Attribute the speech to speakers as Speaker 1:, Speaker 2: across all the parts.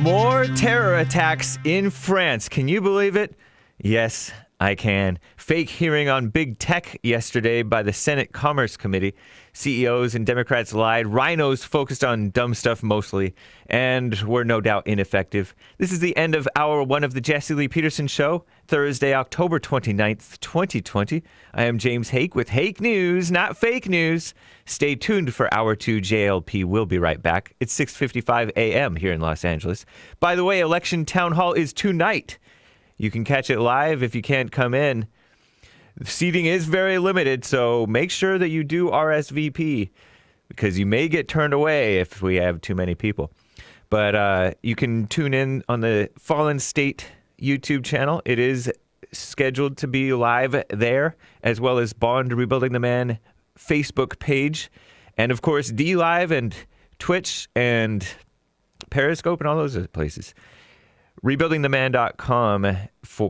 Speaker 1: More terror attacks in France. Can you believe it? Yes, I can. Fake hearing on big tech yesterday by the Senate Commerce Committee. CEOs and Democrats lied. Rhinos focused on dumb stuff mostly and were no doubt ineffective. This is the end of Hour 1 of the Jesse Lee Peterson Show, Thursday, October 29th, 2020. I am James Hake with Hake News, not fake news. Stay tuned for Hour 2 JLP. We'll be right back. It's 6:55 a.m. here in Los Angeles. By the way, Election Town Hall is tonight. You can catch it live if you can't come in. Seating is very limited, so make sure that you do RSVP because you may get turned away if we have too many people. But you can tune in on the Fallen State YouTube channel. It is scheduled to be live there, as well as Bond Rebuilding the Man Facebook page. And, of course, DLive and Twitch and Periscope and all those places. Rebuildingtheman.com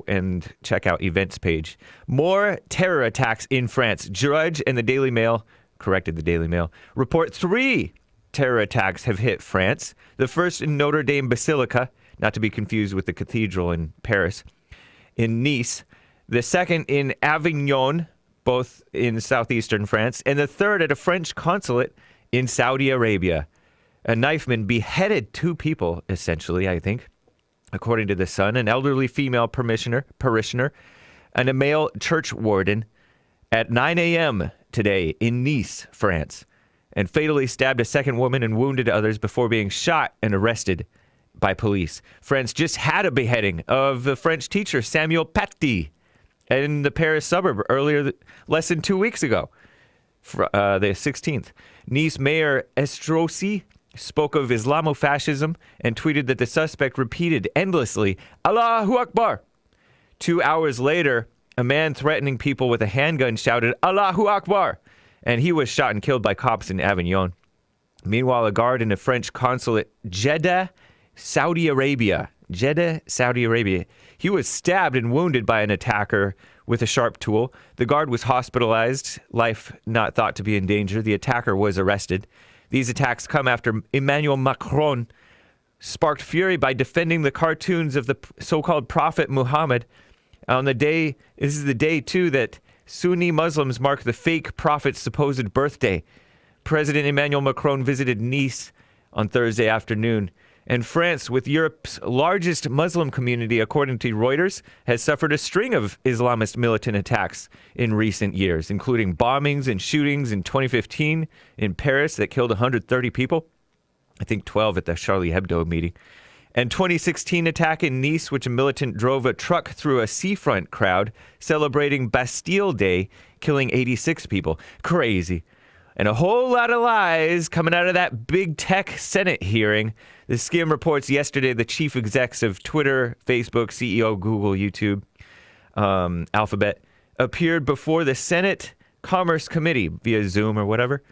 Speaker 1: and check out events page. More terror attacks in France. Drudge and the Daily Mail, corrected the Daily Mail, report 3 terror attacks have hit France. The first in Notre Dame Basilica, not to be confused with the cathedral in Paris, in Nice. The second in Avignon, both in southeastern France. And the third at a French consulate in Saudi Arabia. A knifeman beheaded 2 people, essentially, I think. According to The Sun, an elderly female parishioner, and a male church warden at 9 a.m. today in Nice, France, and fatally stabbed a second woman and wounded others before being shot and arrested by police. France just had a beheading of the French teacher Samuel Paty in the Paris suburb less than 2 weeks ago, the 16th. Nice Mayor Estrosi spoke of Islamofascism and tweeted that the suspect repeated endlessly, Allahu Akbar. 2 hours later, a man threatening people with a handgun shouted, Allahu Akbar, and he was shot and killed by cops in Avignon. Meanwhile, a guard in a French consulate, Jeddah, Saudi Arabia, he was stabbed and wounded by an attacker with a sharp tool. The guard was hospitalized, life not thought to be in danger. The attacker was arrested. These attacks come after Emmanuel Macron sparked fury by defending the cartoons of the so-called Prophet Muhammad on the day, this is the day too that Sunni Muslims mark the fake prophet's supposed birthday. President Emmanuel Macron visited Nice on Thursday afternoon. And France, with Europe's largest Muslim community, according to Reuters, has suffered a string of Islamist militant attacks in recent years, including bombings and shootings in 2015 in Paris that killed 130 people. I think 12 at the Charlie Hebdo meeting. And 2016 attack in Nice, which a militant drove a truck through a seafront crowd celebrating Bastille Day, killing 86 people. Crazy. And a whole lot of lies coming out of that big tech Senate hearing. The Skim reports yesterday the chief execs of Twitter, Facebook, CEO, Google, YouTube, Alphabet, appeared before the Senate Commerce Committee via Zoom or whatever.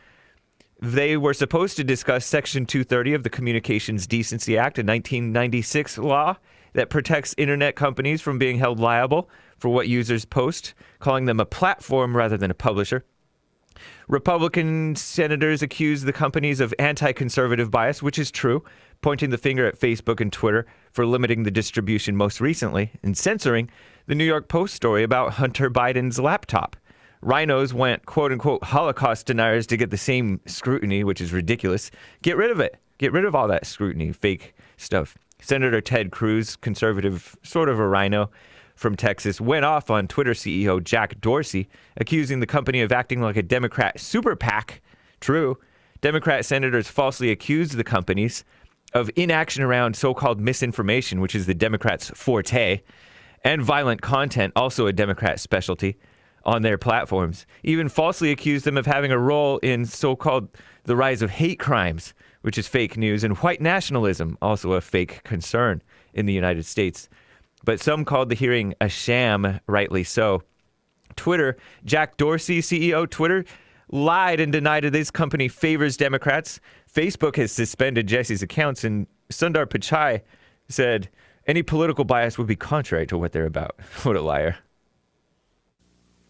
Speaker 1: They were supposed to discuss Section 230 of the Communications Decency Act, a 1996 law that protects internet companies from being held liable for what users post, calling them a platform rather than a publisher. Republican senators accused the companies of anti-conservative bias, which is true, pointing the finger at Facebook and Twitter for limiting the distribution most recently and censoring the New York Post story about Hunter Biden's laptop. Rhinos went, quote-unquote, Holocaust deniers to get the same scrutiny, which is ridiculous. Get rid of it. Get rid of all that scrutiny, fake stuff. Senator Ted Cruz, conservative, sort of a rhino, from Texas, went off on Twitter CEO Jack Dorsey, accusing the company of acting like a Democrat super PAC. True. Democrat senators falsely accused the companies of inaction around so-called misinformation, which is the Democrats' forte, and violent content, also a Democrat specialty, on their platforms. Even falsely accused them of having a role in so-called the rise of hate crimes, which is fake news, and white nationalism, also a fake concern in the United States. But some called the hearing a sham, rightly so. Twitter, Jack Dorsey, CEO Twitter, lied and denied that this company favors Democrats. Facebook has suspended Jesse's accounts, and Sundar Pichai said any political bias would be contrary to what they're about. What a liar.